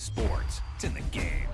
sports. It's in the game.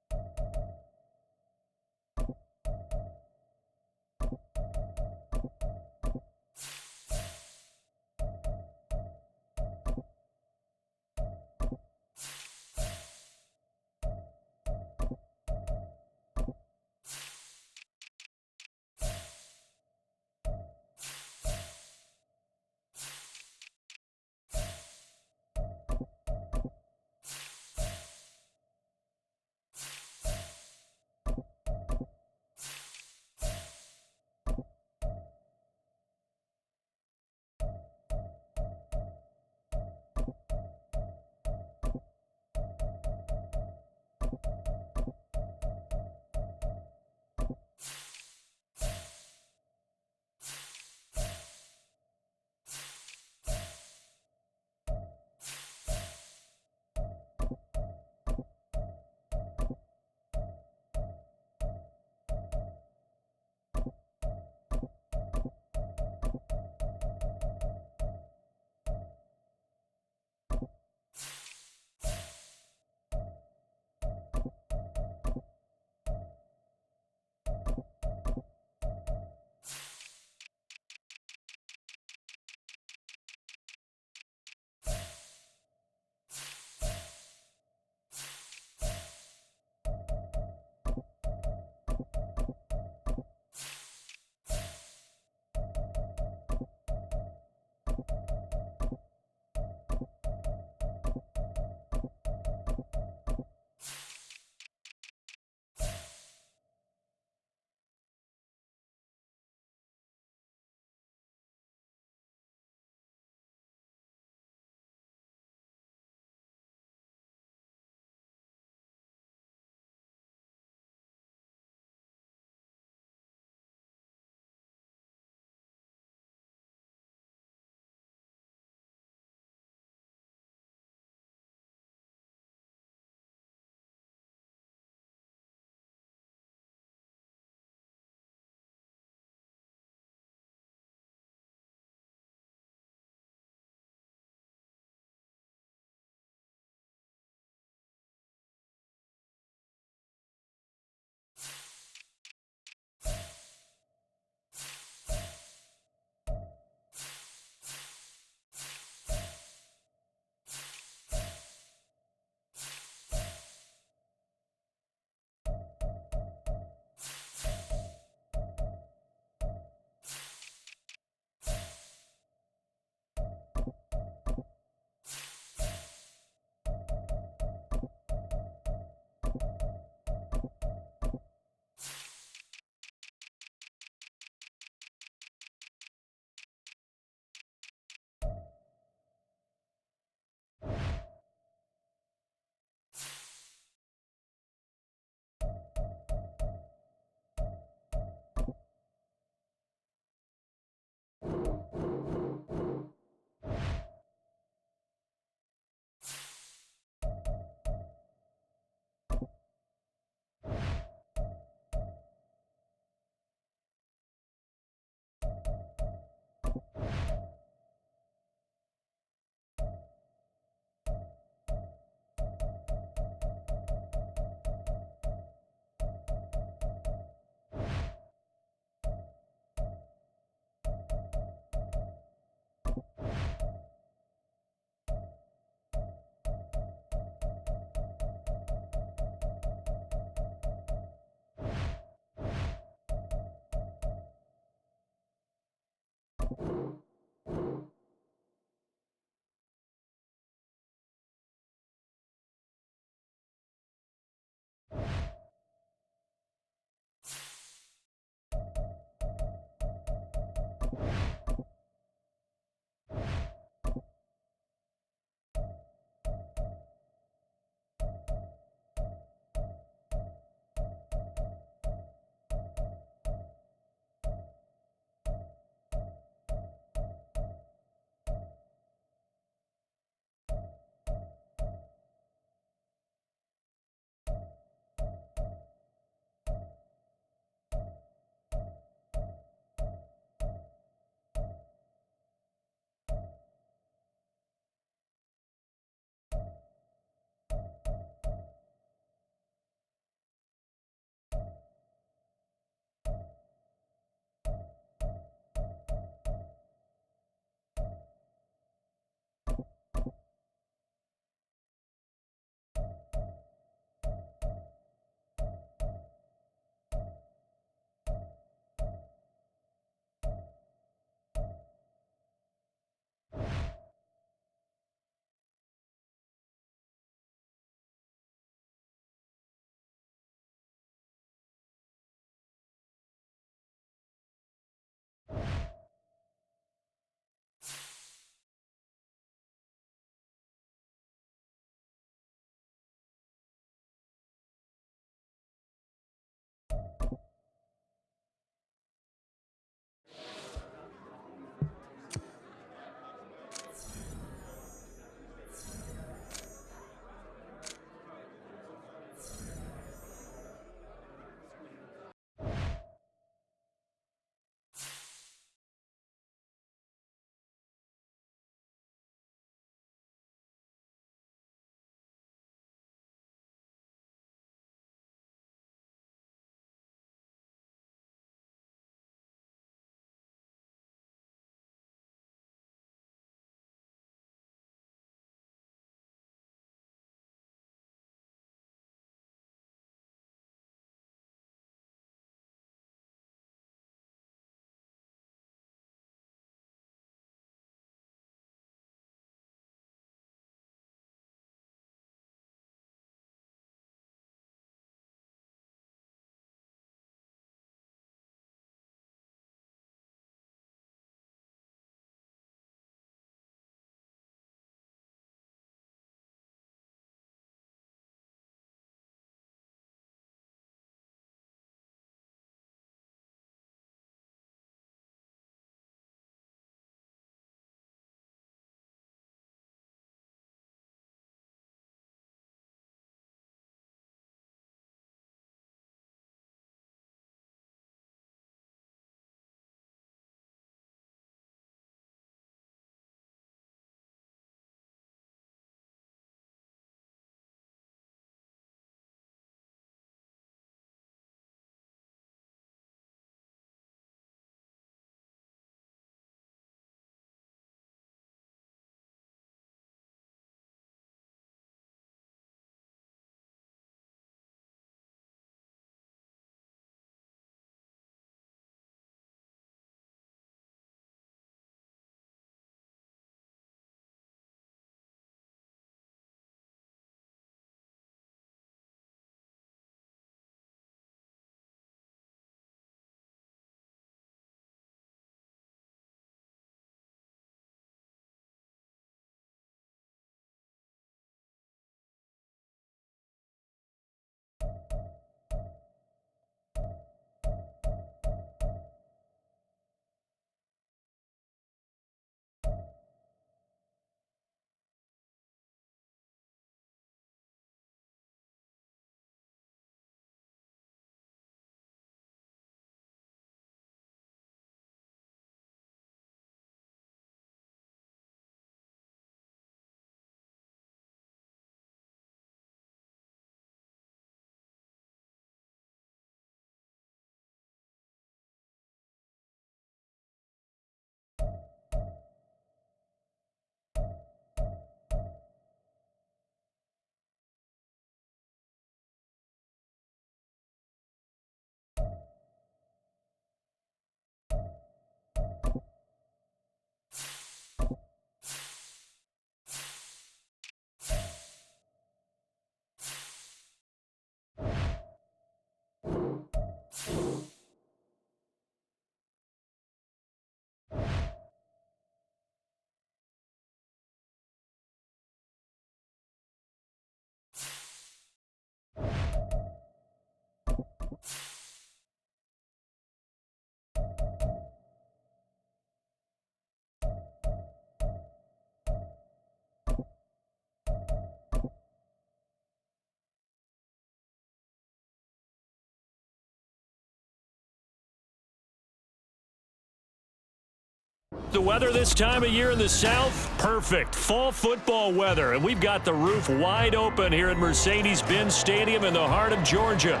The weather this time of year in the South, perfect. Fall football weather, and we've got the roof wide open here at Mercedes-Benz Stadium in the heart of Georgia.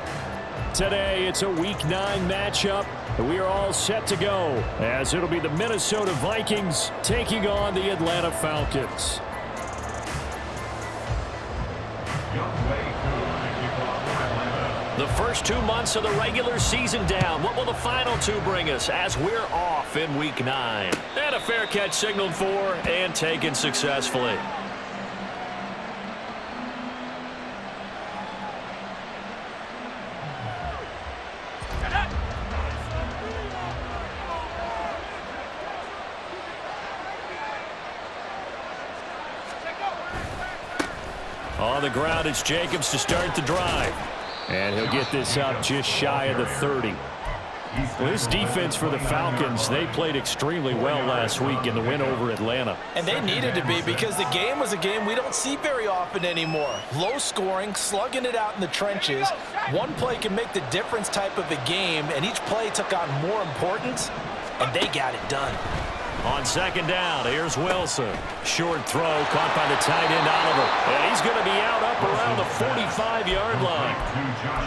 Today, it's a Week 9 matchup, and we are all set to go, as it'll be the Minnesota Vikings taking on the Atlanta Falcons. The first 2 months of the regular season down. What will the final 2 bring us as we're off in Week 9? And a fair catch signaled for and taken successfully. On the ground, it's Jacobs to start the drive. And he'll get this up just shy of the 30. Well, this defense for the Falcons, they played extremely well last week in the win over Atlanta. And they needed to be, because the game was a game we don't see very often anymore. Low scoring, slugging it out in the trenches. One play can make the difference type of a game, and each play took on more importance, and they got it done. On second down, here's Wilson. Short throw caught by the tight end, Oliver. And he's going to be out up around the 45-yard line.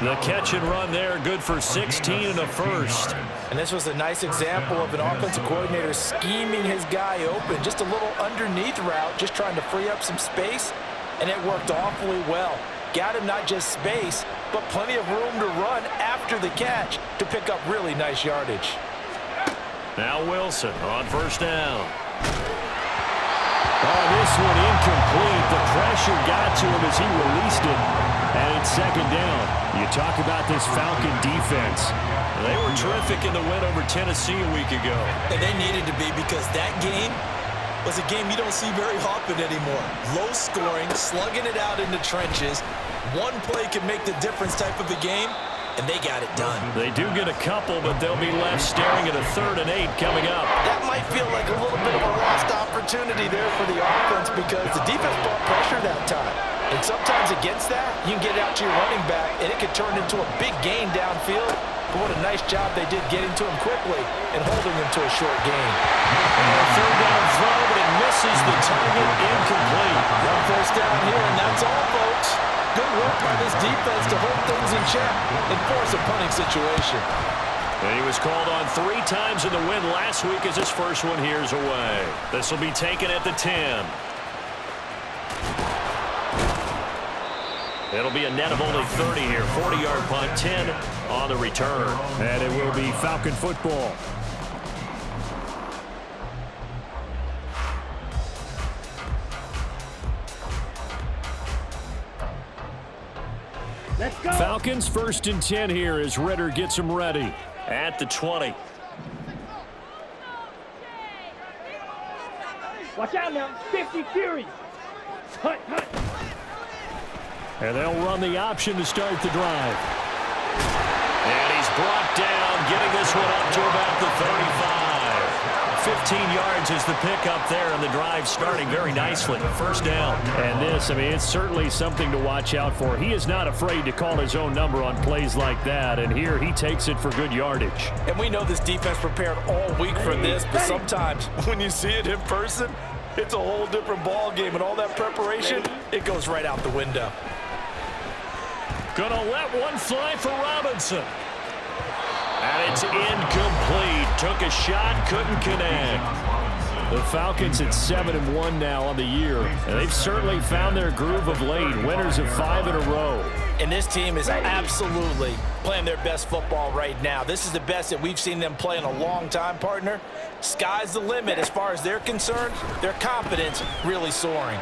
The catch and run there, good for 16 and a first. And this was a nice example of an offensive coordinator scheming his guy open. Just a little underneath route, just trying to free up some space, and it worked awfully well. Got him not just space, but plenty of room to run after the catch to pick up really nice yardage. Now Wilson on first down. Oh, this one incomplete. The pressure got to him as he released it. And it's second down. You talk about this Falcon defense. They were terrific in the win over Tennessee a week ago. And they needed to be, because that game was a game you don't see very often anymore. Low scoring, slugging it out in the trenches. One play can make the difference type of a game. And they got it done. They do get a couple, but they'll be left staring at a 3rd and 8 coming up. That might feel like a little bit of a lost opportunity there for the offense, because the defense brought pressure that time. And sometimes against that, you can get out to your running back, and it could turn into a big gain downfield. But what a nice job they did getting to him quickly and holding him to a short gain. And a 3rd down throw, but it misses the target, incomplete. One first down here, and that's all, folks. Good work by this defense to hold things in check and force a punting situation. And he was called on 3 times in the win last week as his first one here's away. This will be taken at the 10. It'll be a net of only 30 here. 40-yard punt, 10 on the return. And it will be Falcon football. Let's go. Falcons 1st and 10 here as Ritter gets them ready at the 20. Watch out now. 50 Fury. Hunt, hunt. And they'll run the option to start the drive. And he's brought down, getting this one up to about the 35. 15 yards is the pickup there, and the drive starting very nicely. First down. And this, I mean, it's certainly something to watch out for. He is not afraid to call his own number on plays like that, and here he takes it for good yardage. And we know this defense prepared all week for this, but sometimes when you see it in person, it's a whole different ball game, and all that preparation, it goes right out the window. Gonna let one fly for Robinson. And it's incomplete. Took a shot, couldn't connect. The Falcons at 7-1 now on the year, and they've certainly found their groove of late. Winners of 5 in a row. And this team is absolutely playing their best football right now. This is the best that we've seen them play in a long time, partner. Sky's the limit as far as they're concerned. Their confidence really soaring.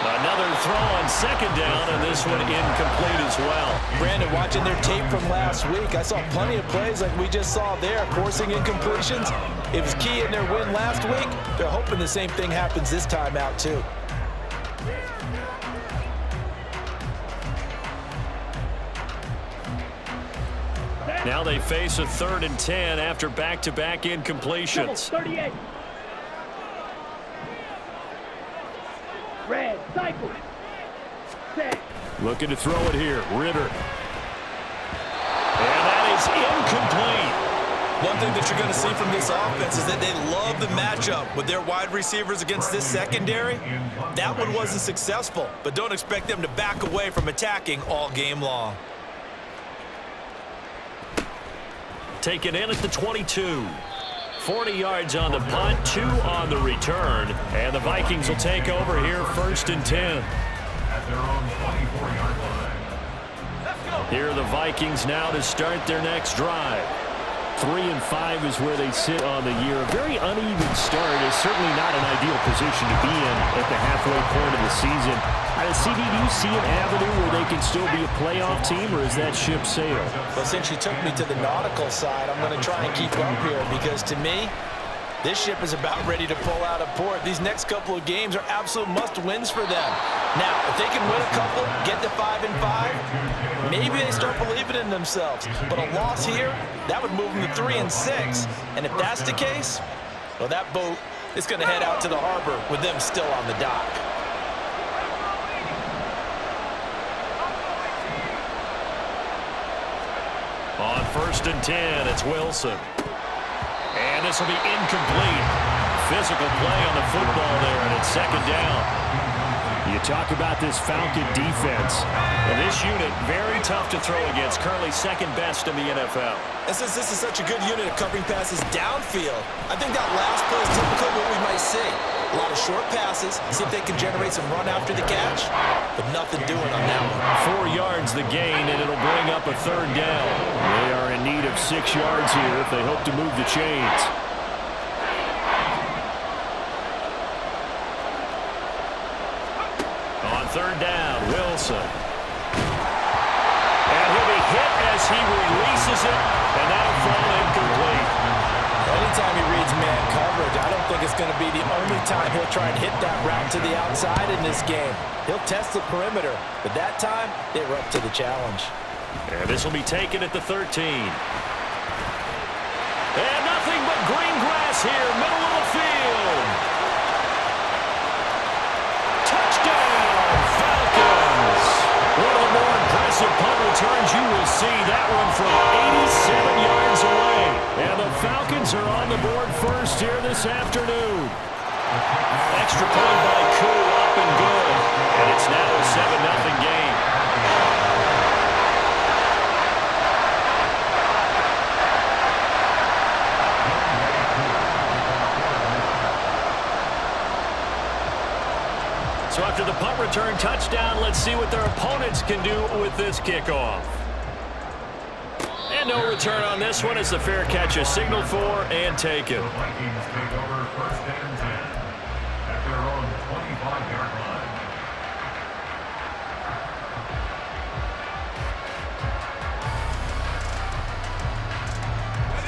Another throw on second down, and this one incomplete as well. Brandon, watching their tape from last week, I saw plenty of plays like we just saw there, forcing incompletions. It was key in their win last week. They're hoping the same thing happens this time out, too. Now they face a 3rd and 10 after back-to-back incompletions. 38. Red, cycle. Set. Looking to throw it here. Ritter. And that is incomplete. One thing that you're going to see from this offense is that they love the matchup with their wide receivers against this secondary. That one wasn't successful, but don't expect them to back away from attacking all game long. Taken in at the 22. 40 yards on the punt, 2 on the return. And the Vikings will take over here, 1st and 10. At their own 24-yard line. Here are the Vikings now to start their next drive. 3-5 is where they sit on the year. A very uneven start is certainly not an ideal position to be in at the halfway point of the season. CD, do you see an avenue where they can still be a playoff team, or is that ship sailed? Well, since you took me to the nautical side, I'm going to try and keep up here because to me, this ship is about ready to pull out of port. These next couple of games are absolute must-wins for them. Now, if they can win a couple, get to 5-5, maybe they start believing in themselves. But a loss here, that would move them to 3-6. And if that's the case, well, that boat is going to head out to the harbor with them still on the dock. On 1st and 10, it's Wilson. And this will be incomplete. Physical play on the football there, and it's 2nd down. You talk about this Falcon defense. And this unit, very tough to throw against. Currently 2nd best in the NFL. And since this is such a good unit of covering passes downfield, I think that last play is typically what we might see. A lot of short passes, see if they can generate some run after the catch, but nothing doing on that one. 4 yards the gain, and it'll bring up a 3rd down. They are in need of 6 yards here if they hope to move the chains. On 3rd down, Wilson. And he'll be hit as he releases it, and that'll fall incomplete. Anytime he reads man coverage, I don't think it's going to be the only time he'll try and hit that route to the outside in this game. He'll test the perimeter, but that time, they were up to the challenge. And this will be taken at the 13. And nothing but green grass here, middle of the field. Touchdown, Falcons! One of the more impressive punt returns you will see. That one from 87 yards away. And the Falcons are on the board first here this afternoon. Extra point by Koo, up and good. And it's now a 7-0 game. So after the punt return touchdown, let's see what their opponents can do with this kickoff. And no return on this one as the fair catch is signaled for and taken. The Vikings take over 1st and 10 at their own 25-yard line.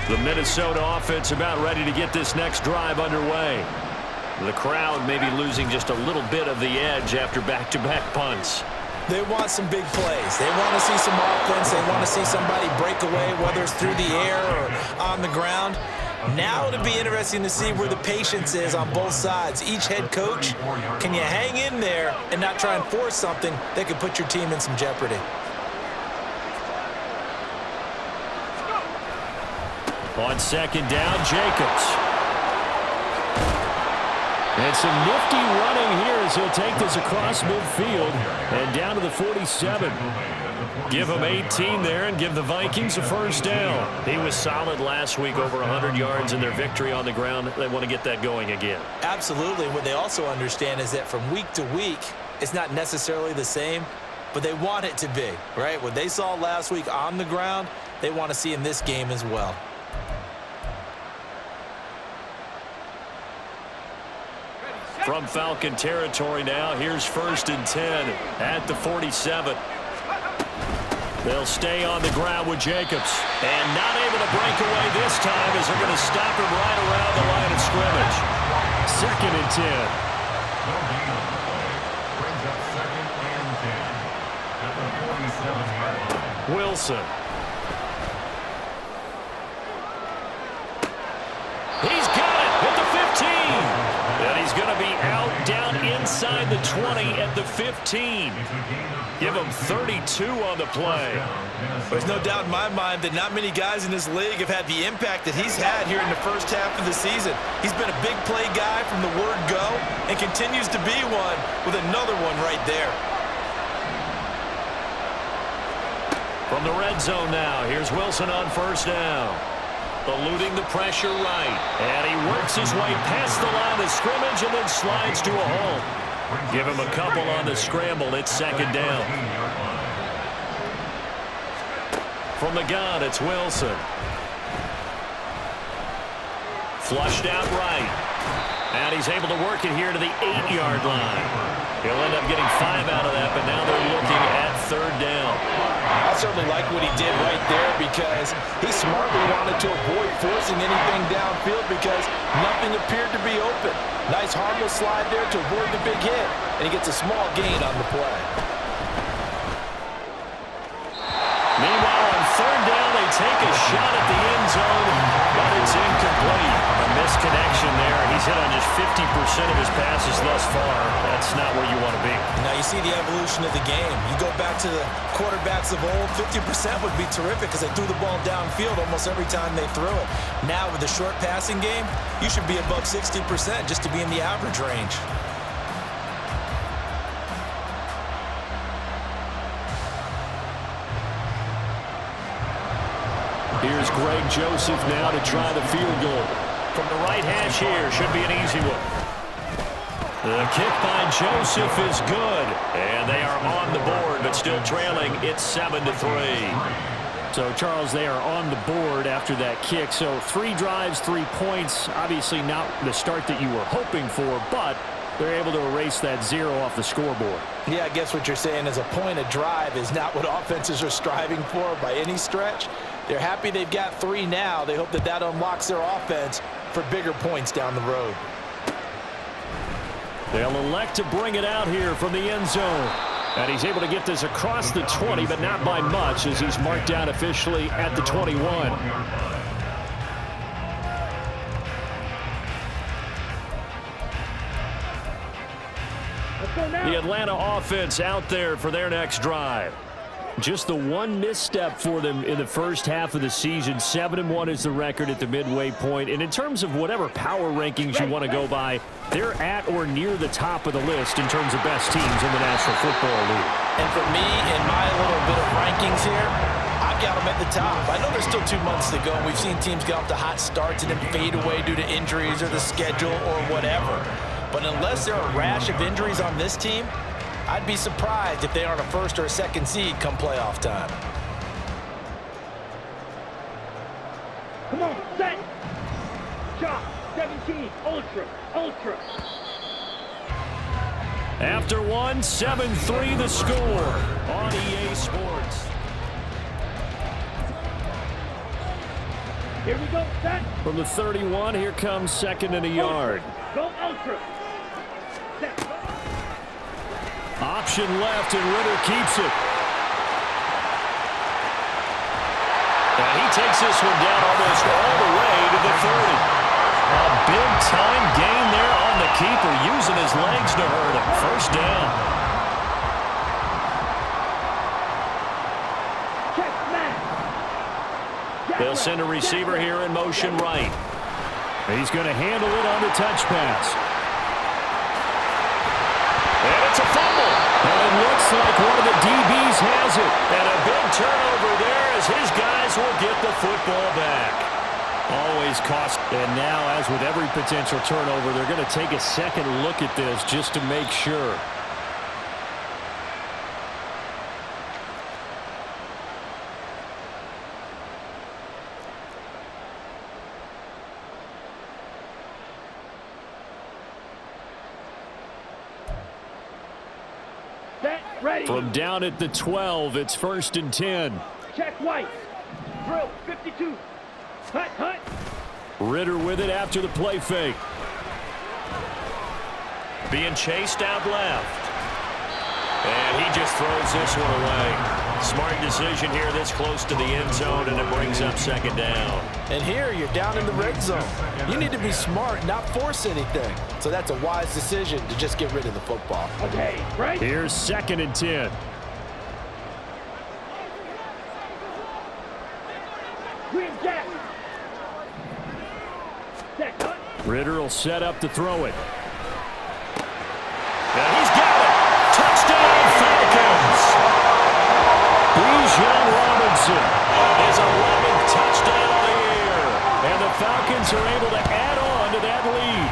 The Minnesota offense about ready to get this next drive underway. The crowd may be losing just a little bit of the edge after back-to-back punts. They want some big plays. They want to see some offense. They want to see somebody break away, whether it's through the air or on the ground. Now it'll be interesting to see where the patience is on both sides. Each head coach, can you hang in there and not try and force something that could put your team in some jeopardy? On 2nd down, Jacobs. And some nifty running here as he'll take this across midfield and down to the 47. Give him 18 there and give the Vikings a 1st down. He was solid last week, over 100 yards in their victory on the ground. They want to get that going again. Absolutely. What they also understand is that from week to week, it's not necessarily the same, but they want it to be, right? What they saw last week on the ground, they want to see in this game as well. From Falcon territory now, here's 1st and 10 at the 47. They'll stay on the ground with Jacobs. And not able to break away this time as they're going to stop him right around the line of scrimmage. 2nd and 10. Brings up 2nd and 10 at the 47-yard line. Wilson. He's got it at the 15. And he's going to be out down inside inside the 20 at the 15. Give him 32 on the play. There's no doubt in my mind that not many guys in this league have had the impact that he's had here in the first half of the season. He's been a big play guy from the word go and continues to be one with another one right there. From the red zone now, here's Wilson on first down. Eluding the pressure right. And he works his way past the line of scrimmage and then slides to a hole. Give him a couple on the scramble. It's second down. From the gun, it's Wilson. Flushed out right. And he's able to work it here to the 8-yard line. He'll end up getting 5 out of that, but now they're looking at third down. I certainly like what he did right there because he smartly wanted to avoid forcing anything downfield because nothing appeared to be open. Nice harmless slide there to avoid the big hit, and he gets a small gain on the play. Meanwhile, on third down, they take a shot at the end zone, but it's incomplete. A misconnection there. He's hit on just 50% of his passes thus far. That's not where you want to be. Now you see the evolution of the game. You go back to the quarterbacks of old, 50% would be terrific because they threw the ball downfield almost every time they threw it. Now with the short passing game, you should be above 60% just to be in the average range. Here's Greg Joseph now to try the field goal. From the right hash here, should be an easy one. The kick by Joseph is good. And they are on the board, but still trailing. It's 7-3. So, Charles, they are on the board after that kick. So, 3 drives, 3 points. Obviously not the start that you were hoping for, but they're able to erase that 0 off the scoreboard. Yeah, I guess what you're saying is a point a drive is not what offenses are striving for by any stretch. They're happy they've got 3 now. They hope that that unlocks their offense for bigger points down the road. They'll elect to bring it out here from the end zone. And he's able to get this across the 20, but not by much as he's marked down officially at the 21. The Atlanta offense out there for their next drive. Just the one misstep for them in the first half of the season. 7-1 is the record at the midway point. And in terms of whatever power rankings you want to go by, they're at or near the top of the list in terms of best teams in the National Football League. And for me, in my little bit of rankings here, I've got them at the top. I know there's still 2 months to go, and we've seen teams get off to hot starts and then fade away due to injuries or the schedule or whatever. But unless there are a rash of injuries on this team, I'd be surprised if they aren't a first or a second seed come playoff time. Come on, set. Chop, 17, ultra. After 1, 7-3 the score on EA Sports. Here we go, set. From the 31, here comes 2nd and a yard. Go ultra. Set. Option left, and Ritter keeps it. And he takes this one down almost all the way to the 30. A big-time gain there on the keeper, using his legs to hurt him. First down. Check, man. They'll send a receiver here in motion right. He's going to handle it on the touch pass. And it's a fumble. And it looks like one of the DBs has it. And a big turnover there as his guys will get the football back. Always cost. And now, as with every potential turnover, they're going to take a second look at this just to make sure. Set, ready. From down at the 12, it's 1st and 10. Check white. Drill, 52. Hut. Ritter with it after the play fake. Being chased out left. And he just throws this one away. Smart decision here this close to the end zone, and it brings up second down. And here you're down in the red zone. You need to be smart, not force anything. So that's a wise decision to just get rid of the football. Okay, right? Here's 2nd and 10. Green Jack. Jack, cut. Ritter will set up to throw it. And he's got it. Touchdown, Falcons. Bijan Robinson. His 11th touchdown of the year. And the Falcons are able to add on to that lead.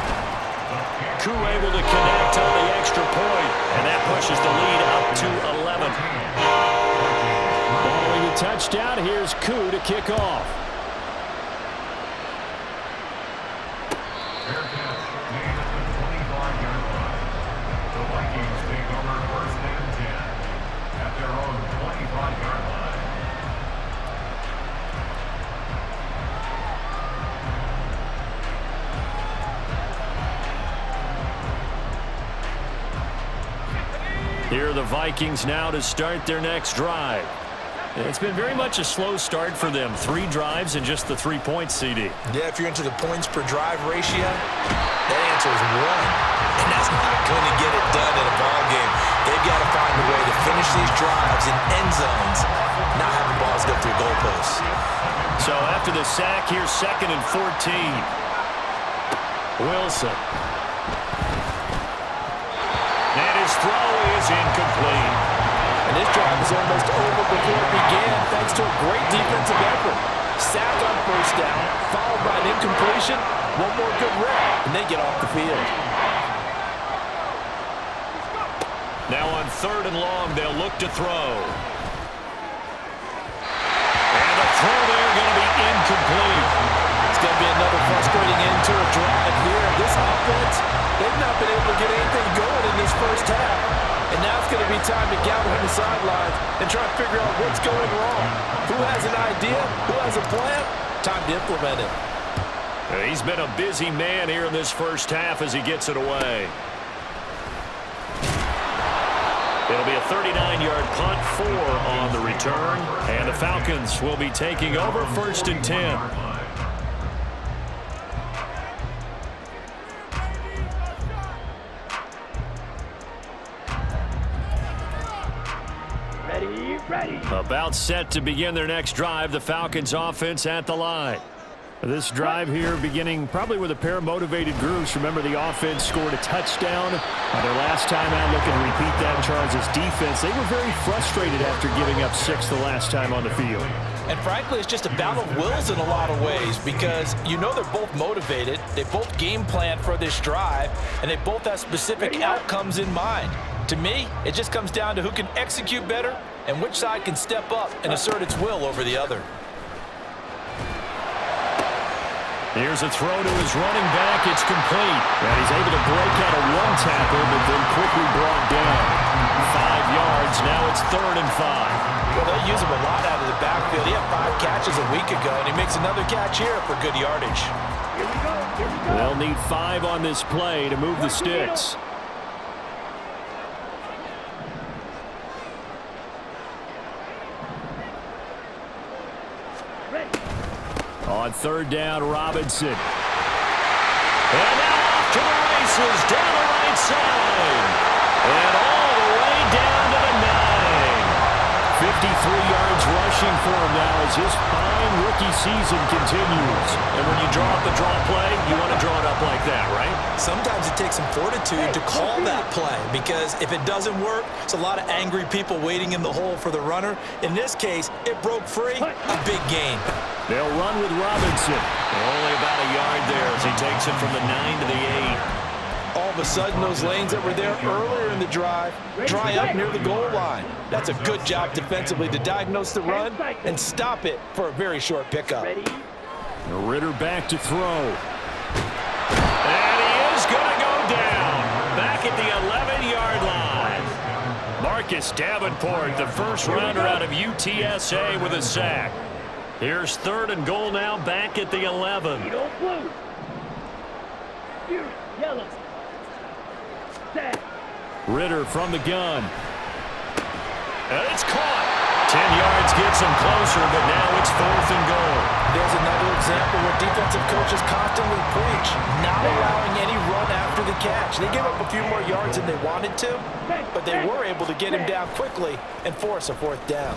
Koo able to connect on the extra point, and that pushes the lead up to 11. Following the touchdown, here's Koo to kick off. Fair catch made at the 25-yard line. The Vikings take over 1st and 10 at their own 25-yard line. Here are the Vikings now to start their next drive. It's been very much a slow start for them. 3 drives and just the 3 points, CD. Yeah, if you're into the points per drive ratio, that answer is 1. And that's not going to get it done in a ball game. They've got to find a way to finish these drives in end zones, not having balls go through goalposts. So after the sack, here's 2nd and 14. Wilson. And his throw is incomplete. And this drive is almost over before it began thanks to a great defensive effort. Sack on 1st down, followed by an incompletion, one more good rep, and they get off the field. Now on 3rd and long, they'll look to throw. And the throw there going to be incomplete. It's going to be another frustrating end to a drive here. This offense, they've not been able to get anything going in this first half. And now it's going to be time to gather on the sidelines and try to figure out what's going wrong. Who has an idea? Who has a plan? Time to implement it. He's been a busy man here in this first half as he gets it away. It'll be a 39-yard punt, 4 on the return. And the Falcons will be taking over 1st and 10. Ready. About set to begin their next drive, the Falcons offense at the line. This drive here beginning probably with a pair of motivated groups. Remember, the offense scored a touchdown their last time out. Looking to repeat that in Charles' defense. They were very frustrated after giving up 6 the last time on the field. And frankly, it's just a battle of wills in a lot of ways because you know they're both motivated. They both game plan for this drive, and they both have specific outcomes in mind. To me, it just comes down to who can execute better and which side can step up and assert its will over the other. Here's a throw to his running back. It's complete. And he's able to break out of 1 tackle, but then quickly brought down. 5 yards. Now it's 3rd and 5. Well, they use him a lot out of the backfield. He had 5 catches a week ago, and he makes another catch here for good yardage. Here we go. They'll need 5 on this play to move the sticks. On 3rd down, Robinson. And now off to the races down the right side. And all the way down to the 9. 53 yards rushing for him now as his fine rookie season continues. And when you draw up the draw play, you want to draw it up like that, right? Sometimes it takes some fortitude to call that play because if it doesn't work, it's a lot of angry people waiting in the hole for the runner. In this case, it broke free, a big gain. They'll run with Robinson. Only about a yard there as he takes it from the 9 to the 8. All of a sudden, those lanes that were there earlier in the drive dry up near the goal line. That's a good job defensively to diagnose the run and stop it for a very short pickup. Ritter back to throw. And he is going to go down. Back at the 11-yard line. Marcus Davenport, the first rounder out of UTSA with a sack. Here's 3rd and goal now, back at the 11. Blue. Yellow. Set. Ritter from the gun. And it's caught. 10 yards gets them closer, but now it's 4th and goal. There's another example where defensive coaches constantly preach, not allowing any run after the catch. They gave up a few more yards than they wanted to, but they were able to get him down quickly and force a 4th down.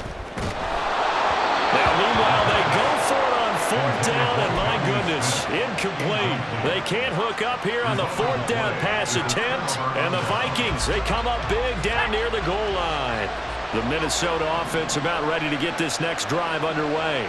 Now, meanwhile, they go for it on 4th down, and my goodness, incomplete. They can't hook up here on the 4th down pass attempt, and the Vikings, they come up big down near the goal line. The Minnesota offense about ready to get this next drive underway.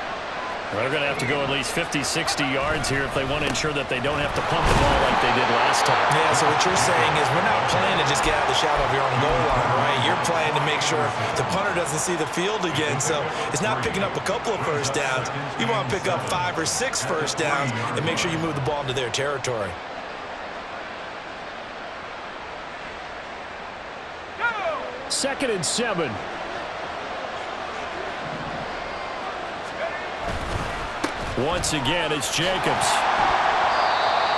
They're going to have to go at least 50, 60 yards here if they want to ensure that they don't have to pump the ball like they did last time. Yeah, so what you're saying is we're not playing to just get out of the shadow of your own goal line, right? You're playing to make sure the punter doesn't see the field again. So it's not picking up a couple of first downs. You want to pick up 5 or 6 first downs and make sure you move the ball into their territory. 2nd and 7. Once again, it's Jacobs.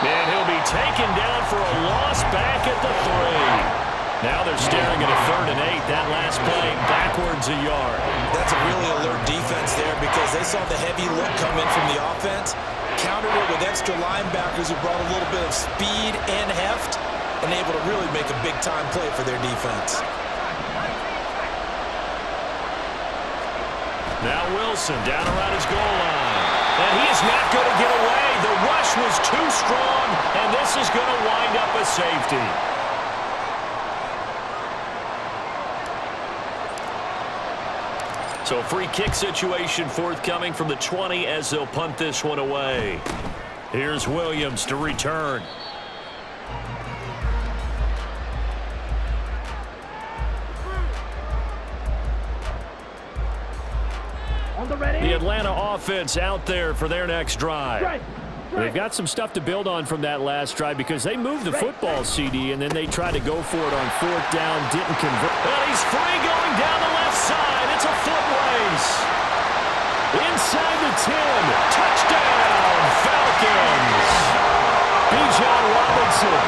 And he'll be taken down for a loss back at the 3. Now they're staring at a 3rd and 8. That last play backwards a yard. That's a really alert defense there because they saw the heavy look come in from the offense, countered it with extra linebackers who brought a little bit of speed and heft, and able to really make a big-time play for their defense. Now Wilson down around his goal line. And he is not going to get away. The rush was too strong, and this is going to wind up a safety. So free kick situation forthcoming from the 20 as they'll punt this one away. Here's Williams to return. The Atlanta offense out there for their next drive. They've got some stuff to build on from that last drive because they moved the football, CD, and then they tried to go for it on 4th down, didn't convert. And he's free going down the left side. It's a foot race. Inside the 10. Touchdown, Falcons. Bijan Robinson,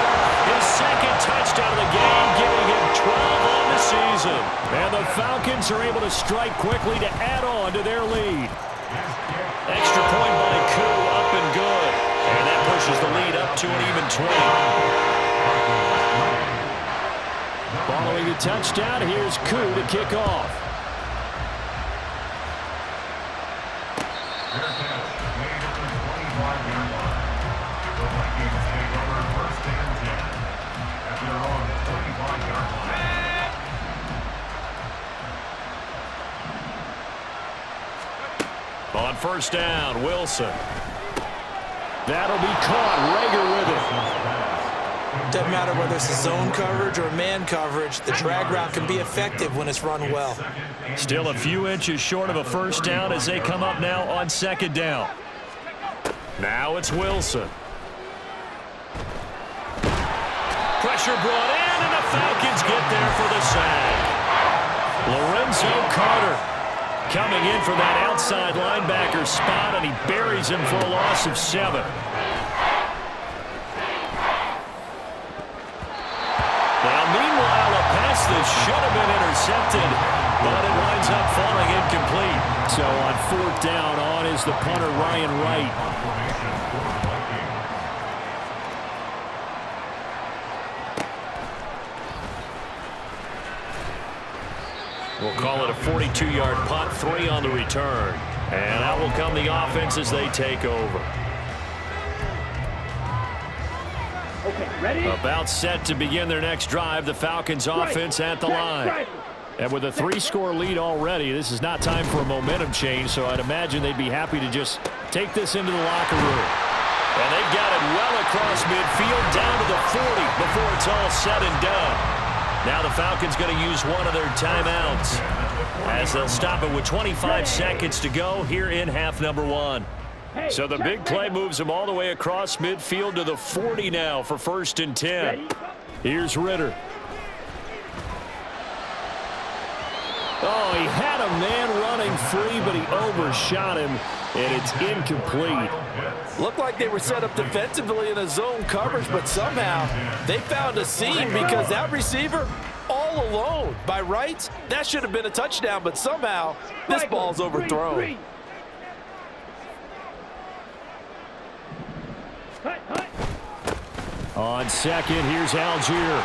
his 2nd touchdown of the game, giving him 12 on the season. And the Falcons are able to strike quickly to add on to their lead. Extra point by Koo, up and good. And that pushes the lead up to an even 20. Following the touchdown, here's Koo to kick off. The Vikings take over 1st and 10 at their own 25-yard line. On 1st down, Wilson. That'll be caught. Rager with it. Doesn't matter whether it's a zone coverage or man coverage, the drag route can be effective when it's run well. Still a few inches short of a 1st down as they come up now on 2nd down. Now it's Wilson. Pressure brought in, and the Falcons get there for the sack. Lorenzo Carter coming in for that outside linebacker spot, and he buries him for a loss of 7. Now, meanwhile, a pass that should have been intercepted, but it winds up falling incomplete. So on 4th down, on is the punter, Ryan Wright. We'll call it a 42-yard punt, 3 on the return. And out will come the offense as they take over. Okay, ready? About set to begin their next drive, the Falcons offense at the line. And with a 3-score lead already, this is not time for a momentum change, so I'd imagine they'd be happy to just take this into the locker room. And they've got it well across midfield down to the 40 before it's all said and done. Now the Falcons going to use one of their timeouts as they'll stop it with 25 seconds to go here in half number 1. So the big play moves them all the way across midfield to the 40 now for 1st and 10. Here's Ritter. Oh, he had a man running free, but he overshot him, and it's incomplete. Looked like they were set up defensively in a zone coverage, but somehow they found a seam because that receiver all all alone. By rights, that should have been a touchdown, but somehow this ball's overthrown. On second, here's Algier.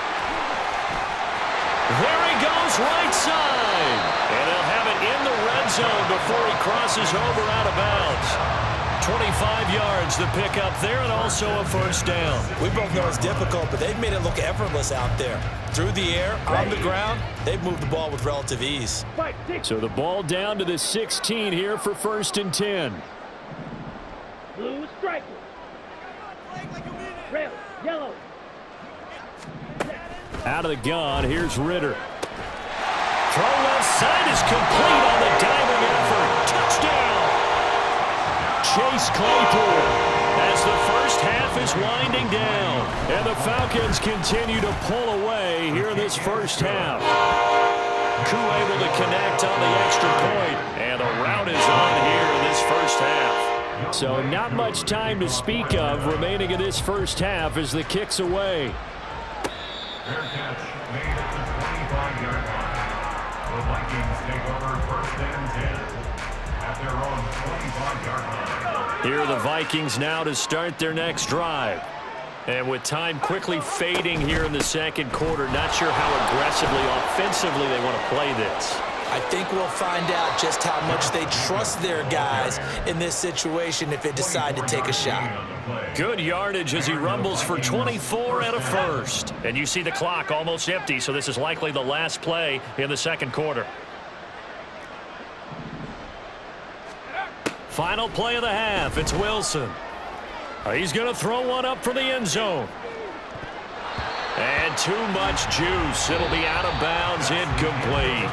There he goes, right side. And he'll have it in the red zone before he crosses over out of bounds. 25 yards the pickup there, and also a first down. We both know it's difficult, but they've made it look effortless out there. Through the air, on the ground, they've moved the ball with relative ease. So the ball down to the 16 here for 1st and 10. Blue striker. Red, yellow. Out of the gun, here's Ritter. Throw left side is complete on the diving effort. Touchdown! Chase Claypool as the first half is winding down. And the Falcons continue to pull away here in this first half. Koo able to connect on the extra point, and the rout is on here in this first half. So not much time to speak of remaining in this first half as the kick's away. Fair catch made at the 25-yard line. The Vikings take over 1st and 10 at their own 25-yard line. Here are the Vikings now to start their next drive. And with time quickly fading here in the second quarter, not sure how aggressively, offensively they want to play this. I think we'll find out just how much they trust their guys in this situation if they decide to take a shot. Good yardage as he rumbles for 24 and a first. And you see the clock almost empty, so this is likely the last play in the second quarter. Final play of the half, it's Wilson. He's going to throw one up for the end zone. And too much juice. It'll be out of bounds, incomplete.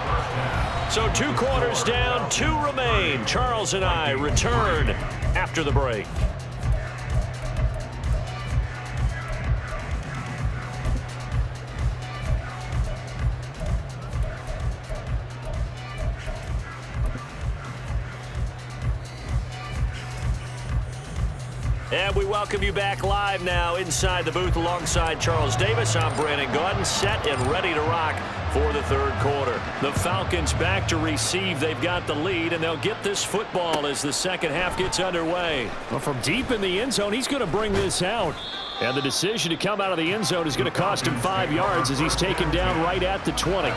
So 2 quarters down, 2 remain. Charles and I return after the break. And we welcome you back live now inside the booth alongside Charles Davis. I'm Brandon Gaudin, set and ready to rock for the third quarter. The Falcons back to receive. They've got the lead, and they'll get this football as the second half gets underway. Well, from deep in the end zone, he's going to bring this out. And the decision to come out of the end zone is going to cost him 5 yards as he's taken down right at the 20.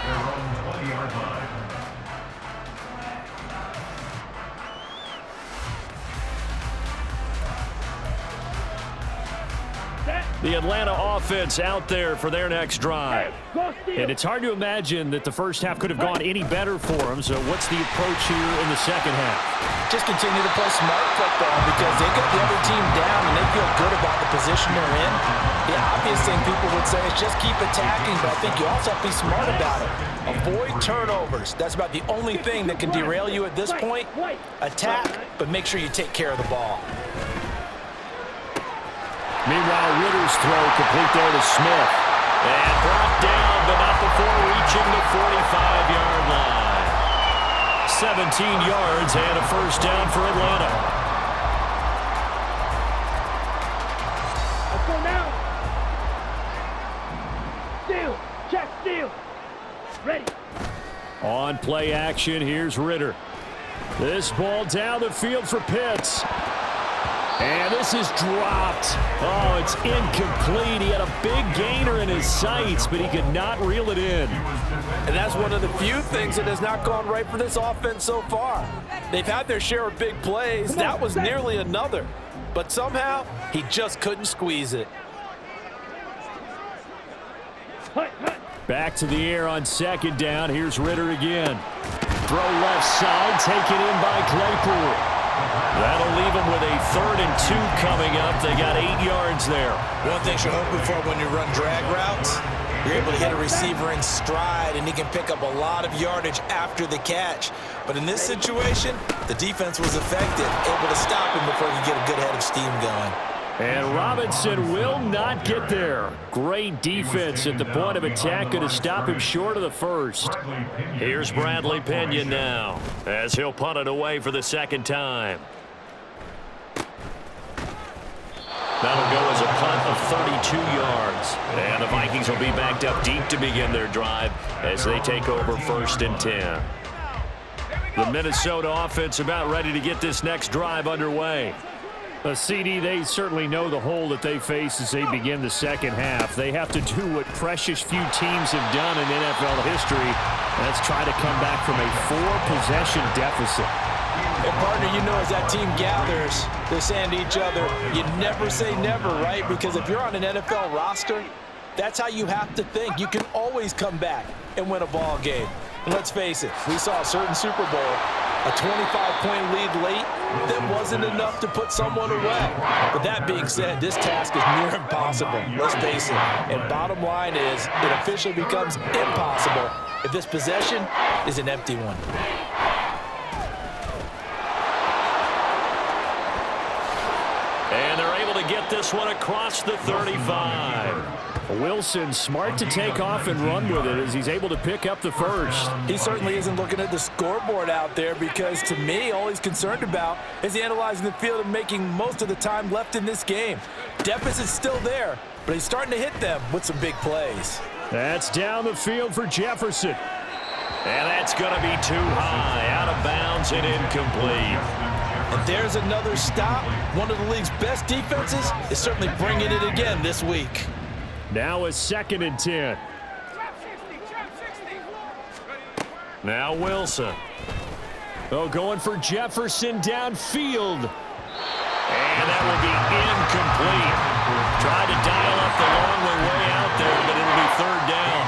The Atlanta offense out there for their next drive. And it's hard to imagine that the first half could have gone any better for them. So what's the approach here in the second half? Just continue to play smart football because they got the other team down and they feel good about the position they're in. The obvious thing people would say is just keep attacking, but I think you also have to be smart about it. Avoid turnovers. That's about the only thing that can derail you at this point. Attack, but make sure you take care of the ball. Meanwhile, Ritter's throw complete there to Smith. And brought down, but not before reaching the 45-yard line. 17 yards and a first down for Atlanta. Let's go now. Steal. Check steal. Ready. On play action, here's Ritter. This ball down the field for Pitts. And this is dropped. Oh, it's incomplete. He had a big gainer in his sights, but he could not reel it in. And that's one of the few things that has not gone right for this offense so far. They've had their share of big plays. That was nearly another. But somehow, he just couldn't squeeze it. Back to the air on second down. Here's Ritter again. Throw left side, taken in by Claypool. That'll leave them with a 3rd and 2 coming up. They got 8 yards there. One thing you're hoping for when you run drag routes, you're able to hit a receiver in stride, and he can pick up a lot of yardage after the catch. But in this situation, the defense was effective, able to stop him before he could get a good head of steam going. And Robinson will not get there. Great defense at the point of attack, going to stop him short of the first. Here's Bradley Pinion now as he'll punt it away for the second time. That'll go as a punt of 32 yards. And the Vikings will be backed up deep to begin their drive as they take over 1st and 10. The Minnesota offense about ready to get this next drive underway. CD, they certainly know the hole that they face as they begin the second half. They have to do what precious few teams have done in NFL history. That's try to come back from a 4-possession deficit. And partner, you know, as that team gathers, they're saying to each other, you never say never, right? Because if you're on an NFL roster, that's how you have to think. You can always come back and win a ball game. And let's face it, we saw a certain Super Bowl, a 25-point lead late that wasn't enough to put someone away. But that being said, this task is near impossible. Let's face it. And bottom line is, it officially becomes impossible if this possession is an empty one. And they're able to get this one across the 35. Wilson smart to take off and run with it as he's able to pick up the first. He certainly isn't looking at the scoreboard out there because, to me, all he's concerned about is analyzing the field and making most of the time left in this game. Deficit's still there, but he's starting to hit them with some big plays. That's down the field for Jefferson. And that's going to be too high, out of bounds and incomplete. And there's another stop. One of the league's best defenses is certainly bringing it again this week. Now a 2nd and 10. Now Wilson. Oh, going for Jefferson downfield. And that will be incomplete. Tried to dial up the long way out there, but it'll be 3rd down.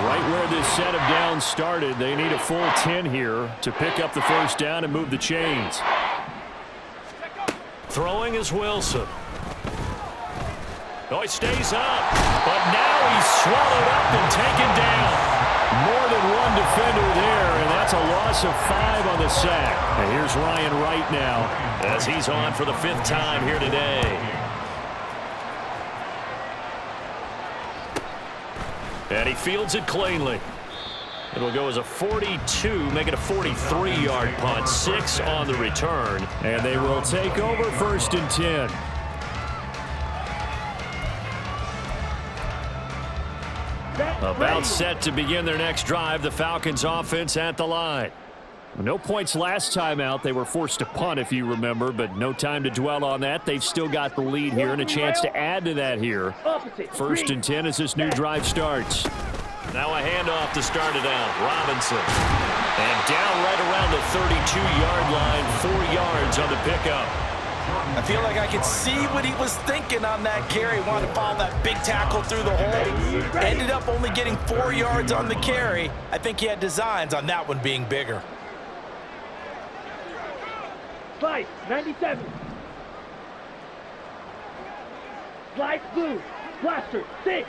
Right where this set of downs started, they need a full 10 here to pick up the 1st down and move the chains. Throwing is Wilson. Oh, he stays up, but now he's swallowed up and taken down. More than one defender there, and that's a loss of 5 on the sack. And here's Ryan Wright now as he's on for the 5th time here today. And he fields it cleanly. It'll go as a 42, make it a 43-yard punt, 6 on the return. And they will take over 1st and 10. About set to begin their next drive, the Falcons offense at the line. No points last time out. They were forced to punt, if you remember, but no time to dwell on that. They've still got the lead here and a chance to add to that here. 1st and 10 as this new drive starts. Now a handoff to start it out. Robinson. And down right around the 32-yard line, 4 yards on the pickup. I feel like I could see what he was thinking on that carry. Wanted to follow that big tackle through the hole. Ended up only getting 4 yards on the carry. I think he had designs on that one being bigger. Slide, 97. Slide blue. Blaster, 6.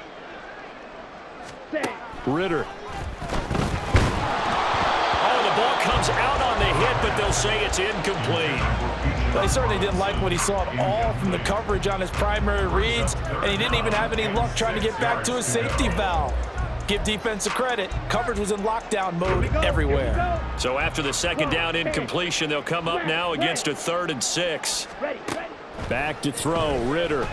6. Ritter. Oh, the ball comes out on the hit, but they'll say it's incomplete. Well, he certainly didn't like what he saw at all from the coverage on his primary reads, and he didn't even have any luck trying to get back to his safety valve. Give defense a credit. Coverage was in lockdown mode everywhere. So after the 2nd down incompletion, they'll come up now against a 3rd and 6. Back to throw, Ritter.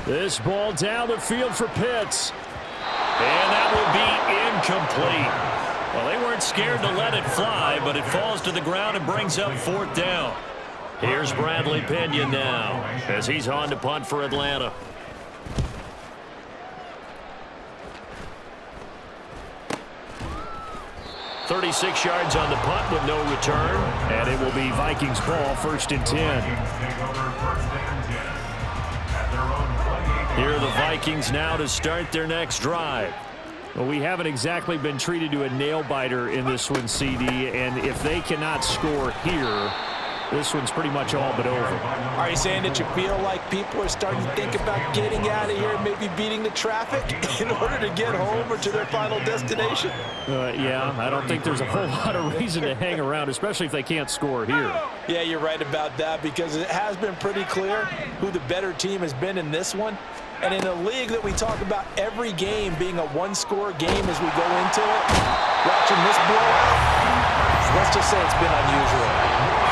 This ball down the field for Pitts. And that will be incomplete. Well, they weren't scared to let it fly, but it falls to the ground and brings up 4th down. Here's Bradley Pinion now as he's on to punt for Atlanta. .36 yards on the punt with no return. And it will be Vikings ball, 1st and 10. Here are the Vikings now to start their next drive. Well, we haven't exactly been treated to a nail-biter in this one, CD, and if they cannot score here, this one's pretty much all but over. Are you saying that you feel like people are starting to think about getting out of here, maybe beating the traffic in order to get home or to their final destination? Yeah, I don't think there's a whole lot of reason to hang around, especially if they can't score here. Yeah, you're right about that because it has been pretty clear who the better team has been in this one. And in a league that we talk about every game being a one-score game as we go into it, watching this blowout, let's just say it's been unusual.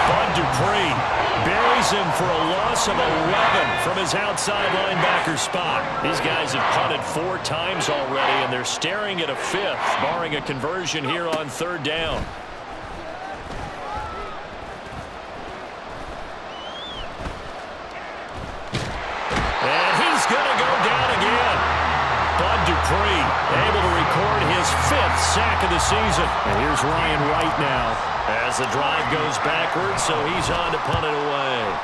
Bud Dupree buries him for a loss of 11 from his outside linebacker spot. These guys have punted 4 times already, and they're staring at a 5th, barring a conversion here on 3rd down. And he's going to go down again. Bud Dupree able to record his 5th sack of the season. And here's Ryan Wright now as the drive goes backwards, so he's on to punt it away.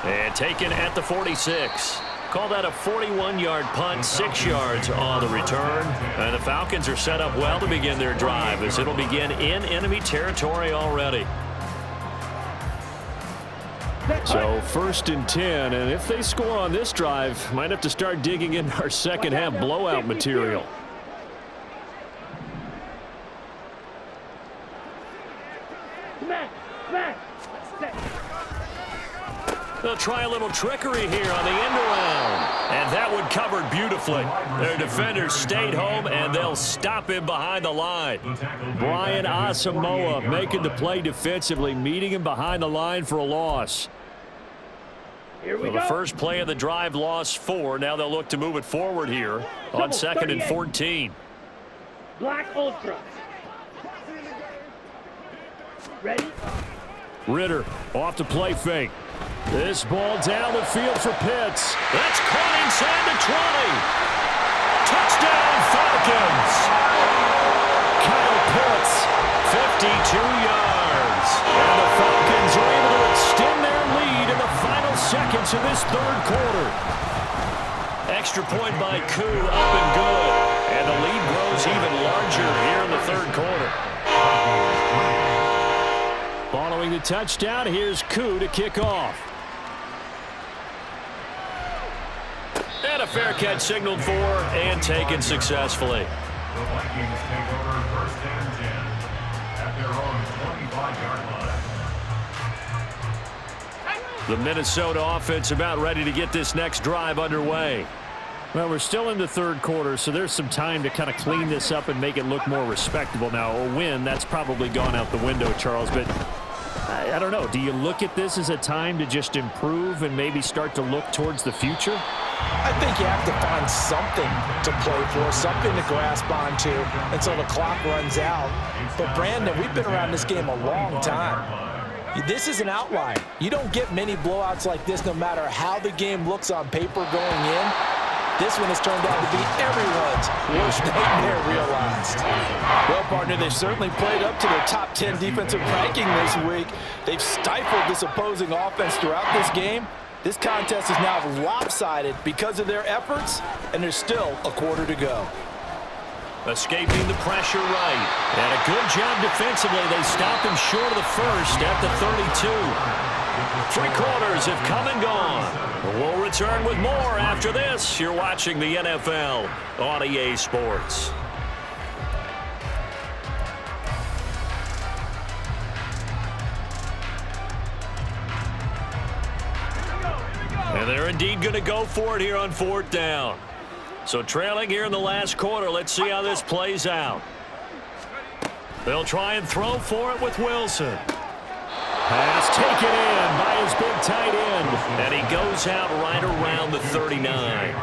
And taken at the 46. Call that a 41-yard punt, 6 yards on the return. And the Falcons are set up well to begin their drive as it'll begin in enemy territory already. So 1st and 10, and if they score on this drive, might have to start digging in our second half blowout material. They'll try a little trickery here on the end around. And that one covered beautifully. Their defenders stayed home, and they'll stop him behind the line. Brian Asamoah making the play defensively, meeting him behind the line for a loss. Here we So go. the first play of the drive lost 4. Now they'll look to move it forward here on 2nd and 14. Black Ultra. Ready? Ritter off the play fake. This ball down the field for Pitts. That's caught inside the 20. Touchdown Falcons. Kyle Pitts, 52 yards. And the Falcons are able to extend their lead in the final seconds of this 3rd quarter. Extra point by Koo, up and good. And the lead grows even larger here in the 3rd quarter. Following the touchdown, here's Koo to kick off. And a fair catch signaled for and taken successfully. The Vikings take over 1st and 10 at their own 25-yard line. The Minnesota offense about ready to get this next drive underway. Well, we're still in the 3rd quarter, so there's some time to kind of clean this up and make it look more respectable. Now, a win, that's probably gone out the window, Charles, but I don't know. Do you look at this as a time to just improve and maybe start to look towards the future? I think you have to find something to play for, something to grasp onto until the clock runs out. But, Brandon, we've been around this game a long time. This is an outlier. You don't get many blowouts like this no matter how the game looks on paper going in. This one has turned out to be everyone's worst nightmare realized. Well, partner, they've certainly played up to their top 10 defensive ranking this week. They've stifled this opposing offense throughout this game. This contest is now lopsided because of their efforts, and there's still a quarter to go. Escaping the pressure right. And a good job defensively. They stop him short of the 1st at the 32. 3 quarters have come and gone. We'll return with more after this. You're watching the NFL on EA Sports. And they're indeed going to go for it here on 4th down. So trailing here in the last quarter, let's see how this plays out. They'll try and throw for it with Wilson. Pass taken in by his big tight end. And he goes out right around the 39.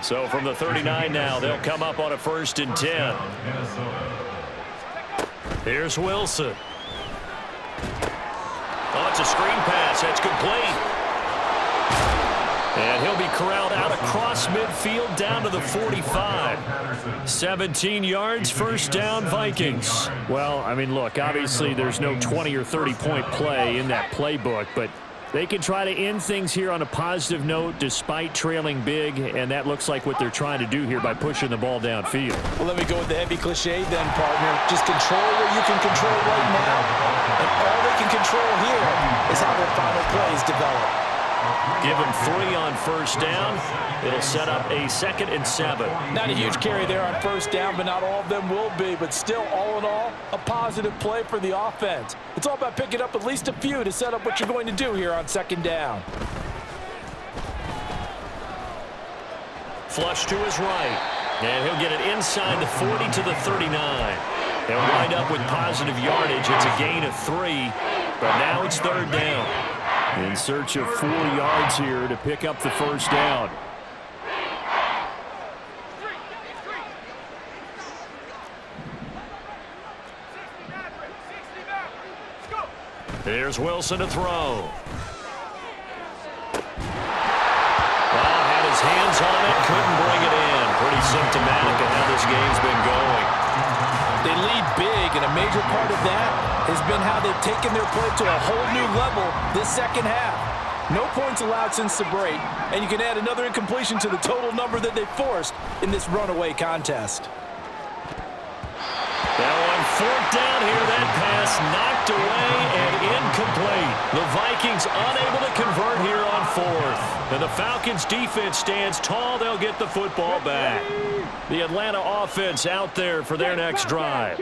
So from the 39 now, they'll come up on a 1st and 10. Here's Wilson. Oh, it's a screen pass. That's complete. And he'll be corralled out across midfield down to the 45. 17 yards, 1st down, Vikings. Well, I mean, look, obviously there's no 20 or 30-point play in that playbook, but they can try to end things here on a positive note despite trailing big, and that looks like what they're trying to do here by pushing the ball downfield. Well, let me go with the heavy cliche then, partner. Just control what you can control right now, and all they can control here is how their final plays develop. Give him 3 on 1st down. It'll set up a 2nd and 7. Not a huge carry there on 1st down, but not all of them will be. But still, all in all, a positive play for the offense. It's all about picking up at least a few to set up what you're going to do here on 2nd down. Flush to his right. And he'll get it inside the 40 to the 39. They'll wind up with positive yardage. It's a gain of 3. But now it's third down. In search of 4 yards here to pick up the first down. Here's Wilson to throw. Well, had his hands on it, couldn't bring it in. Pretty symptomatic of how this game's been going. They lead big, and a major part of that has been how they've taken their play to a whole new level this second half. No points allowed since the break, and you can add another incompletion to the total number that they forced in this runaway contest. Now on fourth down here, that pass knocked away and incomplete. The Vikings unable to convert here on fourth. And the Falcons defense stands tall. They'll get the football back. The Atlanta offense out there for their next drive.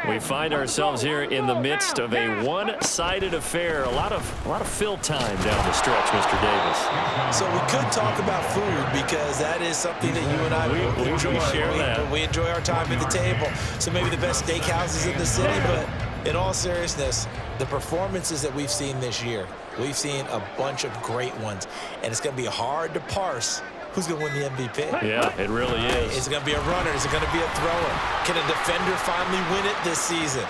We find ourselves here in the midst of a one-sided affair. A lot of fill time down the stretch, Mr. Davis. So we could talk about food because that is something that you and I enjoy. We share that. We enjoy our time at the table. So maybe the best steakhouses in the city, but in all seriousness, the performances that we've seen this year, we've seen a bunch of great ones, and it's going to be hard to parse who's going to win the MVP. Yeah, it really is. Is it going to be a runner? Is it going to be a thrower? Can a defender finally win it this season?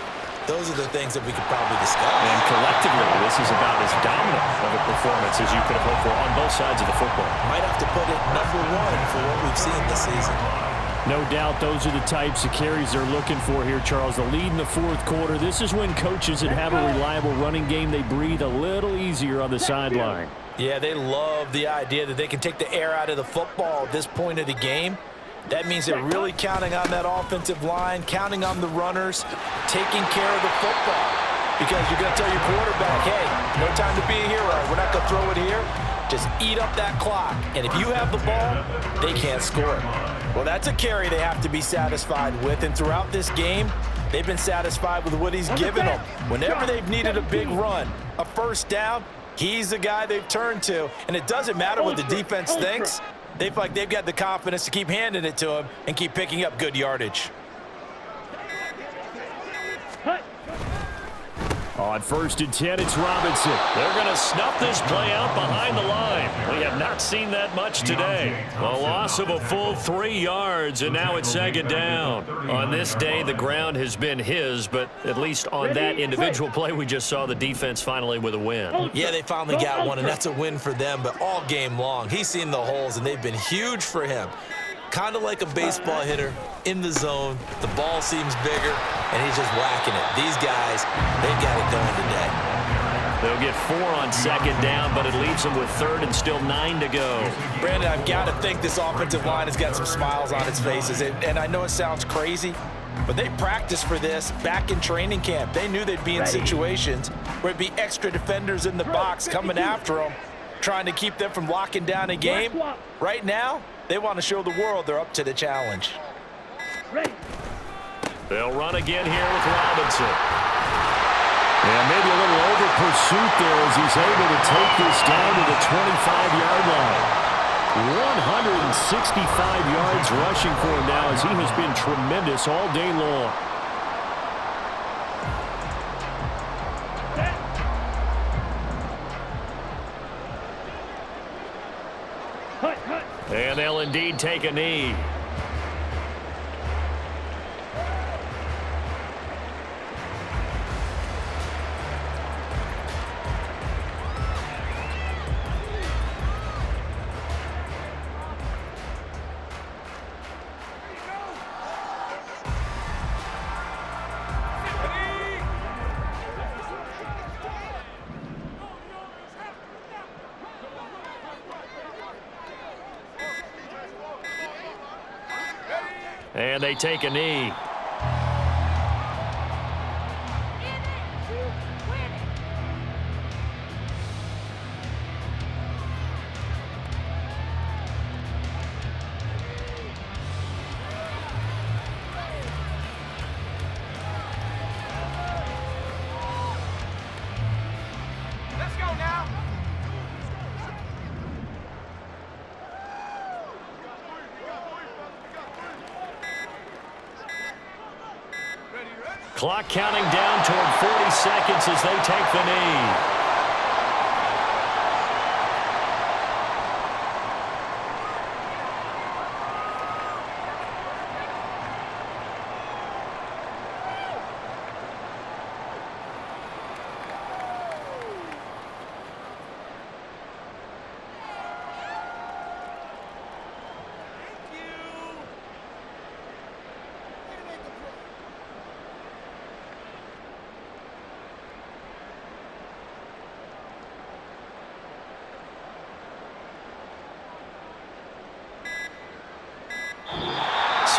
Those are the things that we could probably discuss. And collectively, this is about as dominant of a performance as you could have hoped for on both sides of the football. Might have to put it number one for what we've seen this season. No doubt those are the types of carries they're looking for here, Charles. The lead in the fourth quarter. This is when coaches that have a reliable running game, they breathe a little easier on the sideline. Yeah, they love the idea that they can take the air out of the football at this point of the game. That means they're really counting on that offensive line, counting on the runners, taking care of the football. Because you're going to tell your quarterback, hey, no time to be a hero. We're not going to throw it here. Just eat up that clock. And if you have the ball, they can't score. Well, that's a carry they have to be satisfied with. And throughout this game, they've been satisfied with what he's given them. Whenever they've needed a big run, a first down, he's the guy they've turned to. And it doesn't matter what the defense thinks. They feel like they've got the confidence to keep handing it to him and keep picking up good yardage. On 1st and 10, it's Robinson. They're going to snuff this play out behind the line. We have not seen that much today. A loss of a full 3 yards, and now it's second down. On this day, the ground has been his, but at least on that individual play, we just saw the defense finally with a win. Yeah, they finally got one, and that's a win for them, but all game long, he's seen the holes, and they've been huge for him. Kind of like a baseball hitter in the zone. The ball seems bigger, and he's just whacking it. These guys, they've got it going today. They'll get 4 on second down, but it leaves them with third and still 9 to go. Brandon, I've got to think this offensive line has got some smiles on its faces, and I know it sounds crazy, but they practiced for this back in training camp. They knew they'd be in situations where it'd be extra defenders in the box coming after them, trying to keep them from locking down a game. Right now, they want to show the world they're up to the challenge. They'll run again here with Robinson. And maybe a little over pursuit there as he's able to take this down to the 25-yard line. 165 yards rushing for him now as he has been tremendous all day long. And they'll indeed take a knee. And they take a knee. Let's go now. Clock counting down toward 40 seconds as they take the knee.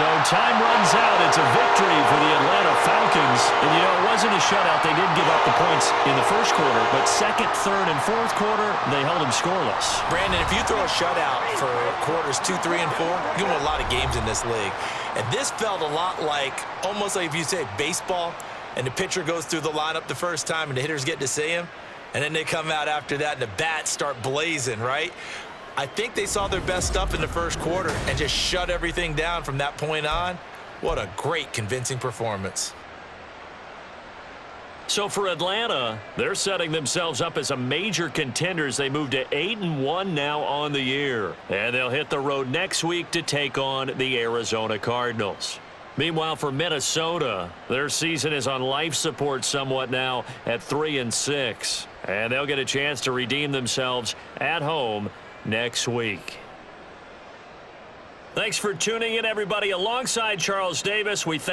So time runs out. It's a victory for the Atlanta Falcons. And, you know, it wasn't a shutout. They did give up the points in the first quarter, but second, third, and fourth quarter, they held them scoreless. Brandon, if you throw a shutout for quarters 2, 3, and 4, you win a lot of games in this league. And this felt a lot like, almost like if you say baseball, and the pitcher goes through the lineup the first time and the hitters get to see him, and then they come out after that and the bats start blazing, right? I think they saw their best stuff in the first quarter and just shut everything down from that point on. What a great, convincing performance. So for Atlanta, they're setting themselves up as a major contender as they move to 8-1 now on the year. And they'll hit the road next week to take on the Arizona Cardinals. Meanwhile, for Minnesota, their season is on life support somewhat now at 3-6. And they'll get a chance to redeem themselves at home next week. Thanks for tuning in, everybody. Alongside Charles Davis, we thank